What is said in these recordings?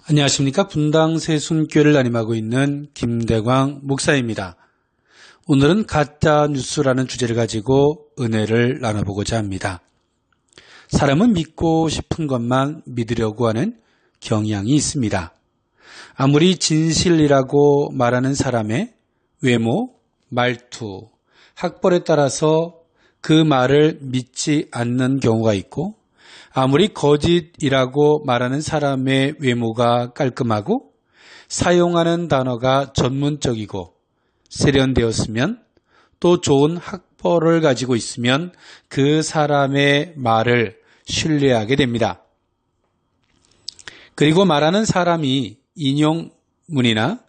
안녕하십니까. 분당 세순교회를 담임하고 있는 김대광 목사입니다. 오늘은 가짜 뉴스라는 주제를 가지고 은혜를 나눠보고자 합니다. 사람은 믿고 싶은 것만 믿으려고 하는 경향이 있습니다. 아무리 진실이라고 말하는 사람의 외모, 말투, 학벌에 따라서 그 말을 믿지 않는 경우가 있고, 아무리 거짓이라고 말하는 사람의 외모가 깔끔하고 사용하는 단어가 전문적이고 세련되었으면 또 좋은 학벌을 가지고 있으면 그 사람의 말을 신뢰하게 됩니다. 그리고 말하는 사람이 인용문이나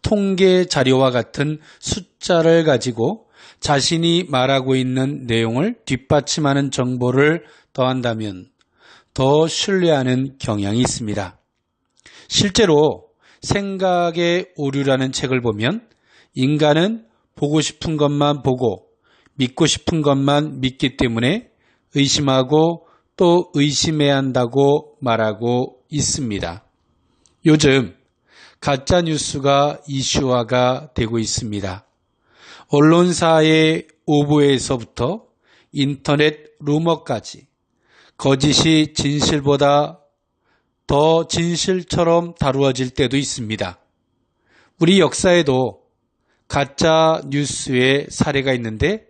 통계 자료와 같은 숫자를 가지고 자신이 말하고 있는 내용을 뒷받침하는 정보를 더한다면 더 신뢰하는 경향이 있습니다. 실제로 생각의 오류라는 책을 보면 인간은 보고 싶은 것만 보고 믿고 싶은 것만 믿기 때문에 의심하고 또 의심해야 한다고 말하고 있습니다. 요즘 가짜 뉴스가 이슈화가 되고 있습니다. 언론사의 오보에서부터 인터넷 루머까지 거짓이 진실보다 더 진실처럼 다루어질 때도 있습니다. 우리 역사에도 가짜 뉴스의 사례가 있는데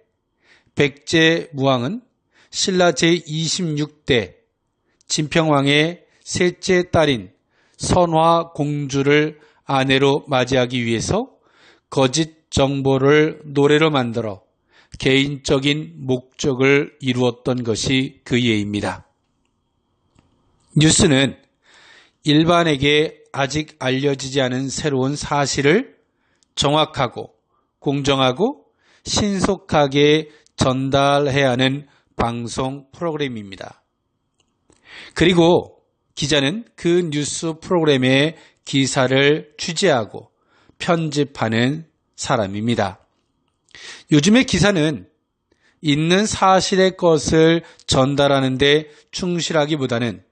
백제무왕은 신라 제26대 진평왕의 셋째 딸인 선화공주를 아내로 맞이하기 위해서 거짓 정보를 노래로 만들어 개인적인 목적을 이루었던 것이 그 예입니다. 뉴스는 일반에게 아직 알려지지 않은 새로운 사실을 정확하고 공정하고 신속하게 전달해야 하는 방송 프로그램입니다. 그리고 기자는 그 뉴스 프로그램의 기사를 취재하고 편집하는 사람입니다. 요즘의 기사는 있는 사실의 것을 전달하는 데 충실하기보다는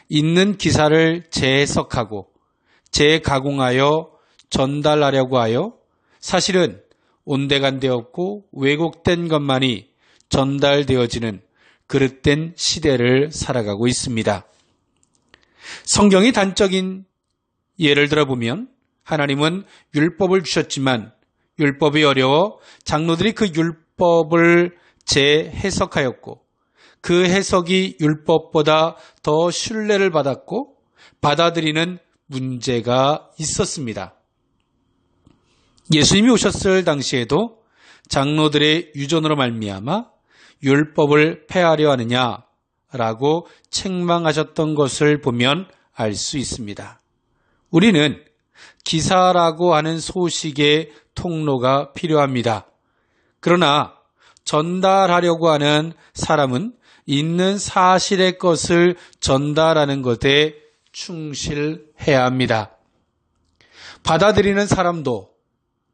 있는 기사를 재해석하고 재가공하여 전달하려고 하여 사실은 온데간데 없고 왜곡된 것만이 전달되어지는 그릇된 시대를 살아가고 있습니다. 성경이 단적인 예를 들어보면 하나님은 율법을 주셨지만 율법이 어려워 장로들이 그 율법을 재해석하였고 그 해석이 율법보다 더 신뢰를 받았고 받아들이는 문제가 있었습니다. 예수님이 오셨을 당시에도 장로들의 유전으로 말미암아 율법을 폐하려 하느냐라고 책망하셨던 것을 보면 알 수 있습니다. 우리는 기사라고 하는 소식의 통로가 필요합니다. 그러나 전달하려고 하는 사람은 있는 사실의 것을 전달하는 것에 충실해야 합니다. 받아들이는 사람도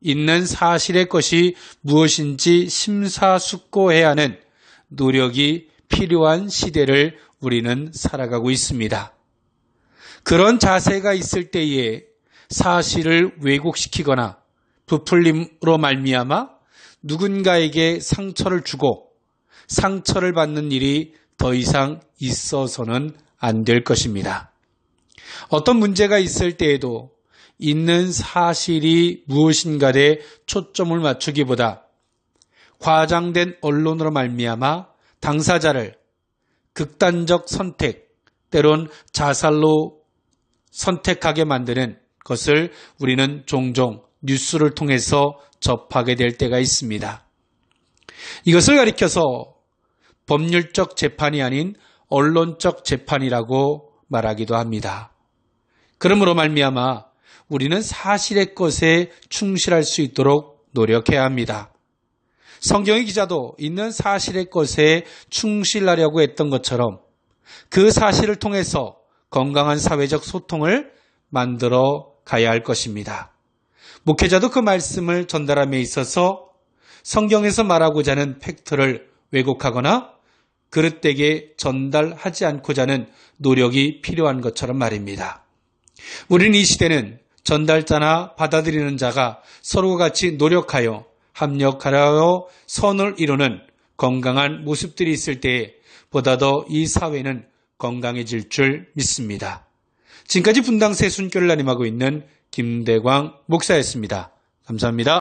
있는 사실의 것이 무엇인지 심사숙고해야 하는 노력이 필요한 시대를 우리는 살아가고 있습니다. 그런 자세가 있을 때에 사실을 왜곡시키거나 부풀림으로 말미암아 누군가에게 상처를 주고 상처를 받는 일이 더 이상 있어서는 안 될 것입니다. 어떤 문제가 있을 때에도 있는 사실이 무엇인가에 초점을 맞추기보다 과장된 언론으로 말미암아 당사자를 극단적 선택, 때론 자살로 선택하게 만드는 것을 우리는 종종 뉴스를 통해서 접하게 될 때가 있습니다. 이것을 가리켜서 법률적 재판이 아닌 언론적 재판이라고 말하기도 합니다. 그러므로 말미암아 우리는 사실의 것에 충실할 수 있도록 노력해야 합니다. 성경의 기자도 있는 사실의 것에 충실하려고 했던 것처럼 그 사실을 통해서 건강한 사회적 소통을 만들어 가야 할 것입니다. 목회자도 그 말씀을 전달함에 있어서 성경에서 말하고자 하는 팩트를 왜곡하거나 그릇되게 전달하지 않고자 하는 노력이 필요한 것처럼 말입니다. 우리는 이 시대는 전달자나 받아들이는 자가 서로 같이 노력하여 합력하여 선을 이루는 건강한 모습들이 있을 때에 보다 더 이 사회는 건강해질 줄 믿습니다. 지금까지 분당 새순교를 나님하고 있는 김대광 목사였습니다. 감사합니다.